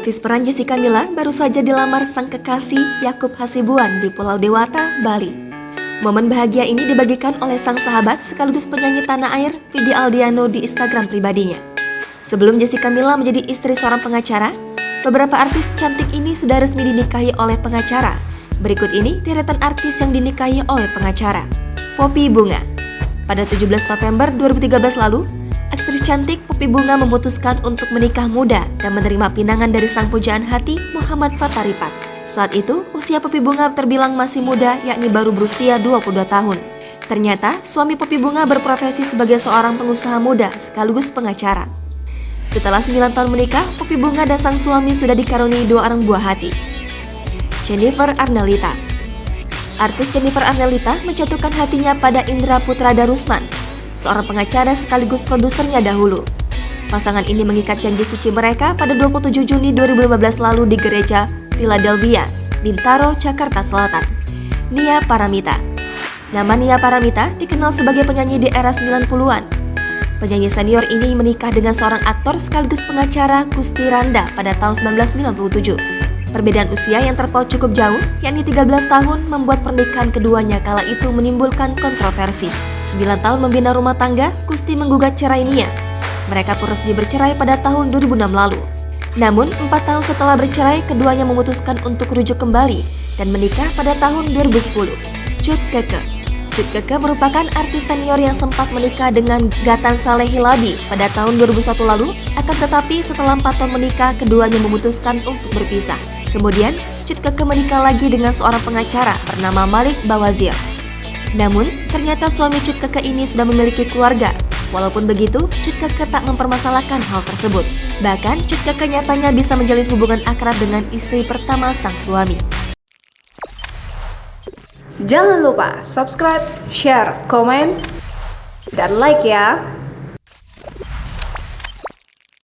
Artis peran Jessica Mila baru saja dilamar sang kekasih Yakub Hasibuan di Pulau Dewata, Bali. Momen bahagia ini dibagikan oleh sang sahabat sekaligus penyanyi tanah air Vidi Aldiano di Instagram pribadinya. Sebelum Jessica Mila menjadi istri seorang pengacara, beberapa artis cantik ini sudah resmi dinikahi oleh pengacara. Berikut ini deretan artis yang dinikahi oleh pengacara. Poppy Bunga. Pada 17 November 2013 lalu, aktris cantik Poppy Bunga memutuskan untuk menikah muda dan menerima pinangan dari sang pujaan hati Muhammad Fataripat. Saat itu, usia Poppy Bunga terbilang masih muda, yakni baru berusia 22 tahun. Ternyata, suami Poppy Bunga berprofesi sebagai seorang pengusaha muda sekaligus pengacara. Setelah 9 tahun menikah, Poppy Bunga dan sang suami sudah dikaruniai 2 orang buah hati. Jennifer Arnelita. Artis Jennifer Arnelita menjatuhkan hatinya pada Indra Putra Darusman, seorang pengacara sekaligus produsernya dahulu. Pasangan ini mengikat janji suci mereka pada 27 Juni 2015 lalu di gereja Philadelphia, Bintaro, Jakarta Selatan. Nia Paramita. Nama Nia Paramita dikenal sebagai penyanyi di era 90-an. Penyanyi senior ini menikah dengan seorang aktor sekaligus pengacara Gusti Randa pada tahun 1997. Perbedaan usia yang terpaut cukup jauh, yakni 13 tahun, membuat pernikahan keduanya kala itu menimbulkan kontroversi. 9 tahun membina rumah tangga, Gusti menggugat cerai Nia. Mereka pun resmi bercerai pada tahun 2006 lalu. Namun, 4 tahun setelah bercerai, keduanya memutuskan untuk rujuk kembali dan menikah pada tahun 2010. Cut Keke. Cut Keke merupakan artis senior yang sempat menikah dengan Gatan Saleh Hilabi pada tahun 2001 lalu, akan tetapi setelah 4 tahun menikah, keduanya memutuskan untuk berpisah. Kemudian, Cut Keke menikah lagi dengan seorang pengacara bernama Malik Bawazir. Namun, ternyata suami Cut Keke ini sudah memiliki keluarga. Walaupun begitu, Cut Keke tak mempermasalahkan hal tersebut. Bahkan, Cut Keke nyatanya bisa menjalin hubungan akrab dengan istri pertama sang suami. Jangan lupa subscribe, share, komen, dan like ya!